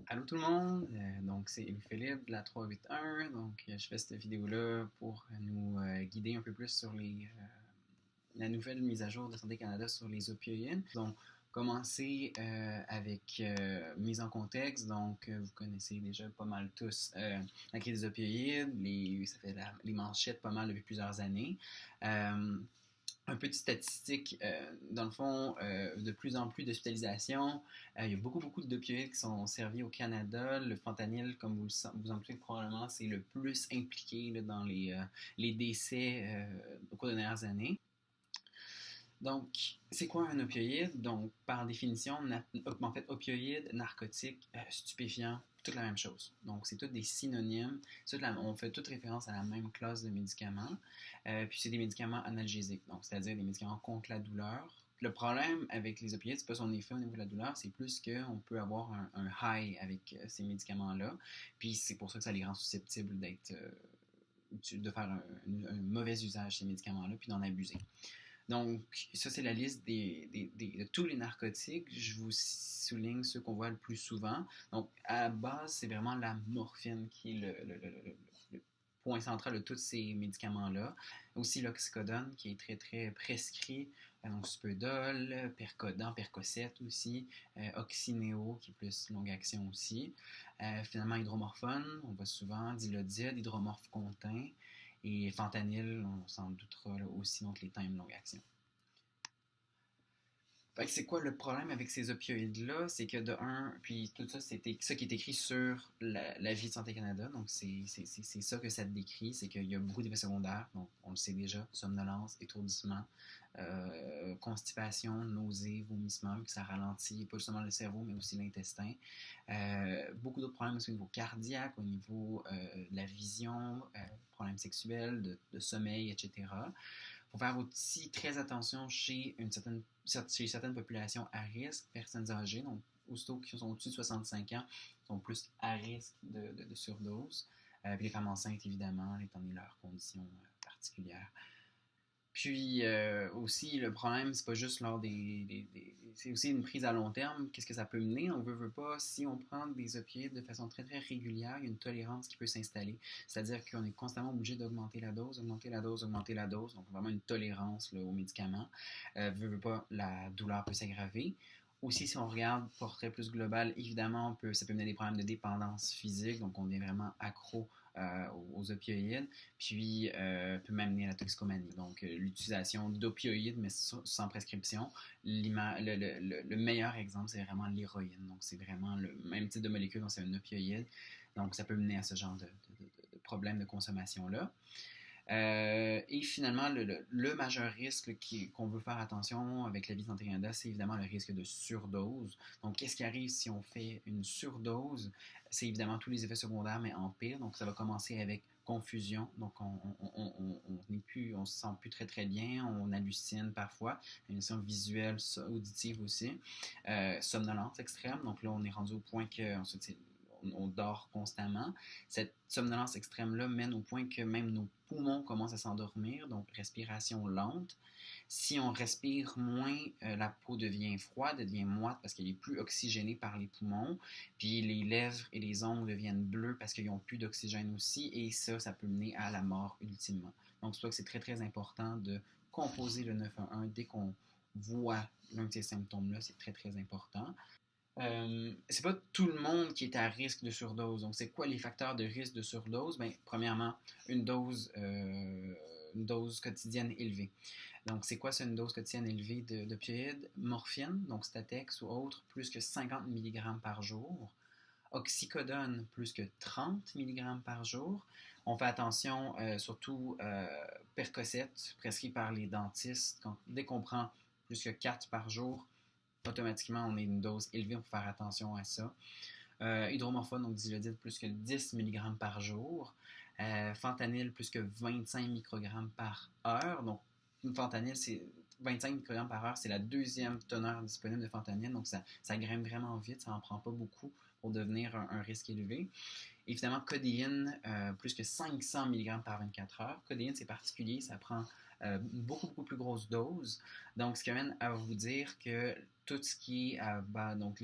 Allô tout le monde, donc c'est Louis-Philippe de la 381. Donc je fais cette vidéo-là pour nous guider un peu plus sur la nouvelle mise à jour de Santé Canada sur les opioïdes. Donc commencer avec mise en contexte. Donc vous connaissez déjà pas mal tous la crise des opioïdes, ça fait les manchettes pas mal depuis plusieurs années. Un peu de statistiques, dans le fond, de plus en plus d'hospitalisations. Il y a beaucoup d'opioïdes qui sont servis au Canada. Le fentanyl, comme vous en doutez probablement, c'est le plus impliqué là, dans les décès au cours des dernières années. Donc, c'est quoi un opioïde? Donc, par définition, en fait, opioïde, narcotique, stupéfiant, toute la même chose. Donc, c'est tous des synonymes. On fait toute référence à la même classe de médicaments. Puis, c'est des médicaments analgésiques, donc c'est-à-dire des médicaments contre la douleur. Le problème avec les opioïdes, c'est pas son effet au niveau de la douleur, c'est plus qu'on peut avoir un high avec ces médicaments-là. Puis, c'est pour ça que ça les rend susceptibles de faire un mauvais usage de ces médicaments-là, puis d'en abuser. Donc, ça, c'est la liste de tous les narcotiques. Je vous souligne ceux qu'on voit le plus souvent. Donc, à la base, c'est vraiment la morphine qui est le point central de tous ces médicaments-là. Aussi l'oxycodone qui est très prescrit. Donc, Superdol, Percodan, Percocet aussi, Oxynéo qui est plus longue action aussi. Finalement, hydromorphone, on voit souvent, Dilodid, hydromorphe-contin. Et fentanyl, on s'en doutera là, aussi, donc les times longue action. Fait que c'est quoi le problème avec ces opioïdes-là? C'est que de un, puis tout ça, c'est ça qui est écrit sur la vie de Santé Canada. Donc c'est ça que ça décrit, c'est qu'il y a beaucoup d'effets secondaires. Donc on le sait déjà, somnolence, étourdissement, constipation, nausées, vomissements, que ça ralentit pas seulement le cerveau, mais aussi l'intestin. Beaucoup d'autres problèmes aussi au niveau cardiaque, au niveau de la vision, problèmes sexuels, de sommeil, etc. Il faut faire aussi très attention chez certaines populations à risque, personnes âgées, donc aussitôt qui sont au-dessus de 65 ans, sont plus à risque de surdose. Puis les femmes enceintes, évidemment, étant donné leurs conditions particulières. Puis aussi, le problème, c'est pas juste lors c'est aussi une prise à long terme. Qu'est-ce que ça peut mener? On veut pas, si on prend des opioïdes de façon très régulière, il y a une tolérance qui peut s'installer. C'est-à-dire qu'on est constamment obligé d'augmenter la dose, augmenter la dose, augmenter la dose. Donc vraiment une tolérance là, aux médicaments. Veut pas, la douleur peut s'aggraver. Aussi, si on regarde portrait plus global, évidemment, ça peut mener à des problèmes de dépendance physique, donc on devient vraiment accro aux opioïdes, puis peut m'amener à la toxicomanie. Donc, l'utilisation d'opioïdes, mais sans prescription. Le meilleur exemple, c'est vraiment l'héroïne. Donc, c'est vraiment le même type de molécule, donc c'est un opioïde. Donc, ça peut mener à ce genre de problème de consommation-là. Et finalement, le majeur risque qu'on veut faire attention avec la vie Santé Canada, c'est évidemment le risque de surdose. Donc, qu'est-ce qui arrive si on fait une surdose? C'est évidemment tous les effets secondaires, mais en pire. Donc, ça va commencer avec confusion. Donc, on se sent plus très bien, on hallucine parfois, hallucination visuelle, auditive aussi, somnolence extrême. Donc là, on est rendu au point que ensuite, on dort constamment. Cette somnolence extrême-là mène au point que même nos poumons commencent à s'endormir, donc respiration lente. Si on respire moins, la peau devient froide, devient moite parce qu'elle est plus oxygénée par les poumons, puis les lèvres et les ongles deviennent bleus parce qu'ils n'ont plus d'oxygène aussi, et ça peut mener à la mort ultimement. Donc c'est pour ça que c'est très important de composer le 911 dès qu'on voit l'un de ces symptômes-là, c'est très important. C'est pas tout le monde qui est à risque de surdose. Donc, c'est quoi les facteurs de risque de surdose? Ben, premièrement, une dose quotidienne élevée. Donc, c'est quoi ça, une dose quotidienne élevée d'opioïdes? Morphine, donc Statex ou autre, plus que 50 mg par jour. Oxycodone, plus que 30 mg par jour. On fait attention, surtout Percocet, prescrit par les dentistes. Dès qu'on prend plus que 4 par jour, automatiquement, on est une dose élevée, il faut faire attention à ça. Hydromorphone, donc Dilodid, plus que 10 mg par jour. Fentanyl, plus que 25 microgrammes par heure. Donc, une fentanyl, c'est 25 microgrammes par heure, c'est la deuxième teneur disponible de fentanyl. Donc, ça grimpe vraiment vite, ça n'en prend pas beaucoup pour devenir un risque élevé. Et finalement, codéine, plus que 500 mg par 24 heures. Codéine, c'est particulier, ça prend beaucoup plus grosse dose. Donc, ce qui amène à vous dire que tout ce qui est donc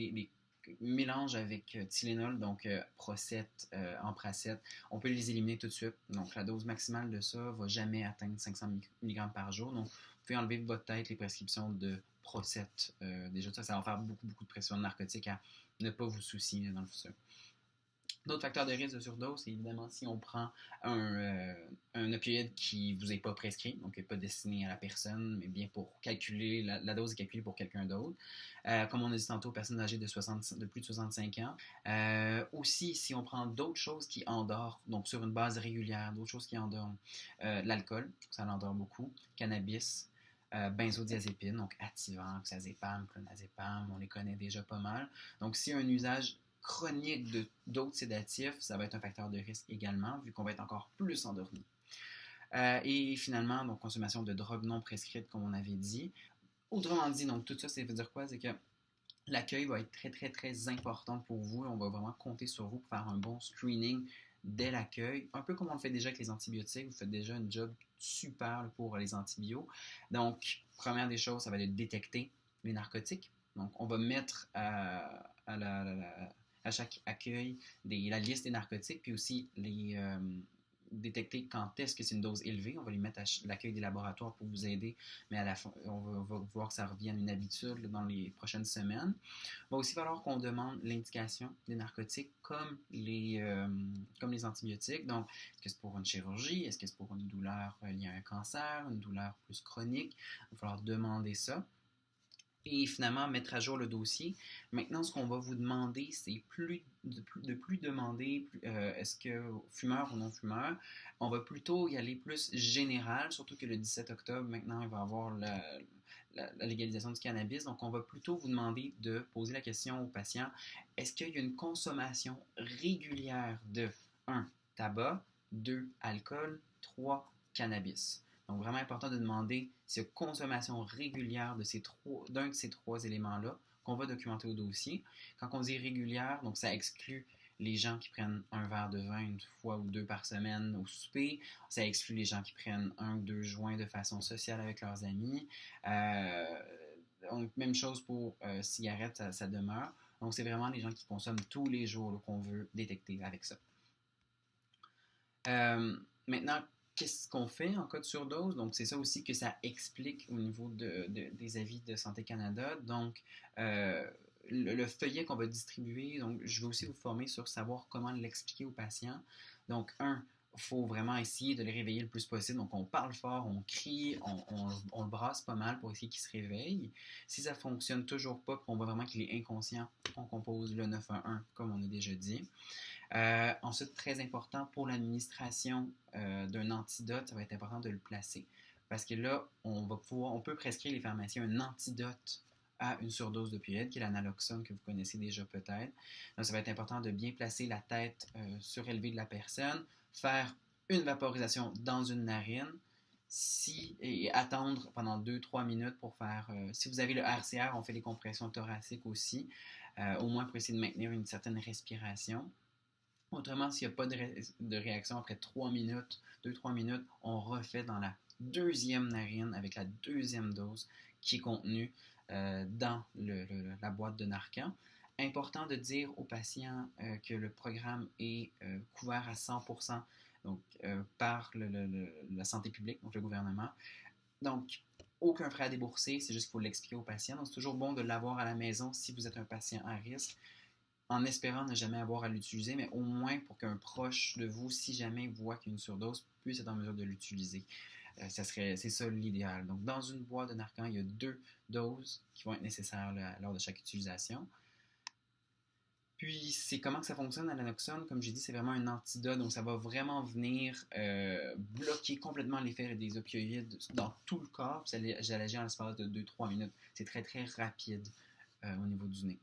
mélange avec Tylenol, donc Procet, Ampracet, on peut les éliminer tout de suite. Donc, la dose maximale de ça ne va jamais atteindre 500 mg par jour. Donc, vous pouvez enlever de votre tête les prescriptions de Procet. Déjà, ça va faire beaucoup, beaucoup de pression narcotique à ne pas vous soucier dans le futur. D'autres facteurs de risque de surdose, c'est évidemment si on prend un opioïde qui ne vous est pas prescrit, donc pas destiné à la personne, mais bien pour calculer, la dose est calculée pour quelqu'un d'autre. Comme on a dit tantôt, personnes âgées de plus de 65 ans. Aussi, si on prend d'autres choses qui endorment, donc sur une base régulière, d'autres choses qui endorment, l'alcool, ça l'endort beaucoup, cannabis, benzodiazépine, donc Ativan, oxazépam, clonazépam, on les connaît déjà pas mal. Donc, si un usage chronique d'autres sédatifs, ça va être un facteur de risque également, vu qu'on va être encore plus endormi. Et finalement, donc, consommation de drogues non prescrites, comme on avait dit. Autrement dit, donc tout ça, ça veut dire quoi? C'est que l'accueil va être très, très, très important pour vous. On va vraiment compter sur vous pour faire un bon screening dès l'accueil. Un peu comme on le fait déjà avec les antibiotiques. Vous faites déjà un job super pour les antibiotiques. Donc, première des choses, ça va être de détecter les narcotiques. Donc, on va mettre à chaque accueil la liste des narcotiques, puis aussi détecter quand est-ce que c'est une dose élevée. On va les mettre à l'accueil des laboratoires pour vous aider, mais à la fin, on va voir que ça revienne une habitude dans les prochaines semaines. Il va aussi falloir qu'on demande l'indication des narcotiques comme les antibiotiques. Donc, est-ce que c'est pour une chirurgie? Est-ce que c'est pour une douleur liée à un cancer? Une douleur plus chronique? Il va falloir demander ça. Et finalement, mettre à jour le dossier. Maintenant, ce qu'on va vous demander, c'est de plus demander est-ce que fumeur ou non fumeur. On va plutôt y aller plus général, surtout que le 17 octobre, maintenant, il va y avoir la légalisation du cannabis. Donc, on va plutôt vous demander de poser la question aux patients, est-ce qu'il y a une consommation régulière de 1. Tabac, 2. Alcool, 3. Cannabis. Donc, vraiment important de demander s'il y a consommation régulière d'un de ces trois éléments-là qu'on va documenter au dossier. Quand on dit régulière, donc ça exclut les gens qui prennent un verre de vin une fois ou deux par semaine au souper. Ça exclut les gens qui prennent 1 ou 2 joints de façon sociale avec leurs amis. Donc, même chose pour cigarettes, ça demeure. Donc, c'est vraiment les gens qui consomment tous les jours là, qu'on veut détecter avec ça. Maintenant, qu'est-ce qu'on fait en cas de surdose? Donc, c'est ça aussi que ça explique au niveau des avis de Santé Canada. Donc, le feuillet qu'on va distribuer, donc, je vais aussi vous former sur savoir comment l'expliquer aux patients. Donc, il faut vraiment essayer de les réveiller le plus possible. Donc, on parle fort, on crie, on le brasse pas mal pour essayer qu'il se réveille. Si ça ne fonctionne toujours pas, qu'on voit vraiment qu'il est inconscient, on compose le 911, comme on a déjà dit. Ensuite, très important pour l'administration d'un antidote, ça va être important de le placer. Parce que là, on peut prescrire les pharmaciens un antidote à une surdose d'opioïdes, qui est l'analoxone que vous connaissez déjà peut-être. Donc, ça va être important de bien placer la tête surélevée de la personne, faire une vaporisation dans une narine, et attendre pendant 2-3 minutes pour faire... si vous avez le RCR, on fait les compressions thoraciques aussi, au moins pour essayer de maintenir une certaine respiration. Autrement, s'il n'y a pas de réaction après 3 minutes, 2-3 minutes, on refait dans la deuxième narine avec la deuxième dose qui est contenue dans la boîte de Narcan. Important de dire aux patients que le programme est couvert à 100% donc, par la santé publique, donc le gouvernement. Donc, aucun frais à débourser, c'est juste qu'il faut l'expliquer aux patients. Donc, c'est toujours bon de l'avoir à la maison si vous êtes un patient à risque, en espérant ne jamais avoir à l'utiliser, mais au moins pour qu'un proche de vous, si jamais voit qu'il y a une surdose, puisse être en mesure de l'utiliser. C'est ça l'idéal. Donc, dans une boîte de Narcan, il y a 2 doses qui vont être nécessaires lors de chaque utilisation. Puis, c'est comment que ça fonctionne à l'anoxone. Comme j'ai dit, c'est vraiment un antidote, donc ça va vraiment venir bloquer complètement l'effet des opioïdes dans tout le corps. Puis ça agit en l'espace de 2-3 minutes. C'est très, très rapide au niveau du nez.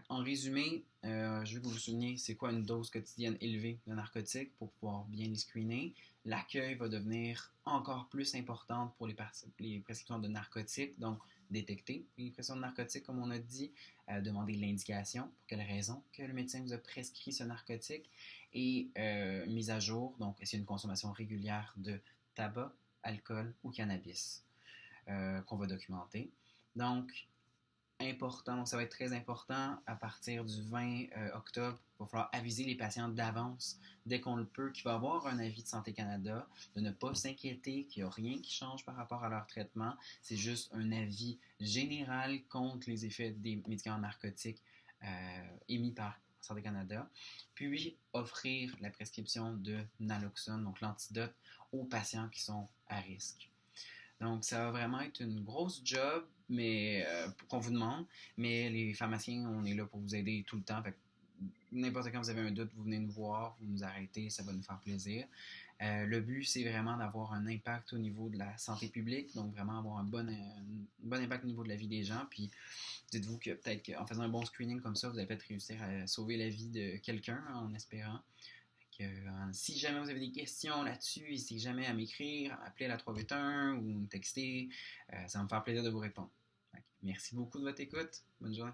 En résumé, je veux que vous vous souveniez c'est quoi une dose quotidienne élevée de narcotiques pour pouvoir bien les screener. L'accueil va devenir encore plus importante pour les prescriptions de narcotiques, donc détecter les prescriptions de narcotiques, comme on a dit, demander l'indication, pour quelle raison que le médecin vous a prescrit ce narcotique, et mise à jour, donc est-ce qu'il y a une consommation régulière de tabac, alcool ou cannabis qu'on va documenter. Donc, important, donc ça va être très important à partir du 20 octobre. Il va falloir aviser les patients d'avance, dès qu'on le peut, qu'il va y avoir un avis de Santé Canada, de ne pas s'inquiéter, qu'il n'y a rien qui change par rapport à leur traitement. C'est juste un avis général contre les effets des médicaments narcotiques émis par Santé Canada. Puis, offrir la prescription de naloxone, donc l'antidote, aux patients qui sont à risque. Donc, ça va vraiment être une grosse job mais qu'on vous demande. Mais les pharmaciens, on est là pour vous aider tout le temps. Fait que n'importe quand vous avez un doute, vous venez nous voir, vous nous arrêtez, ça va nous faire plaisir. Le but, c'est vraiment d'avoir un impact au niveau de la santé publique, donc vraiment avoir un bon impact au niveau de la vie des gens. Puis dites-vous que peut-être qu'en faisant un bon screening comme ça, vous allez peut-être réussir à sauver la vie de quelqu'un en espérant. Si jamais vous avez des questions là-dessus, n'hésitez jamais à m'écrire, appelez la 381 ou me texter. Ça va me faire plaisir de vous répondre. Merci beaucoup de votre écoute. Bonne journée.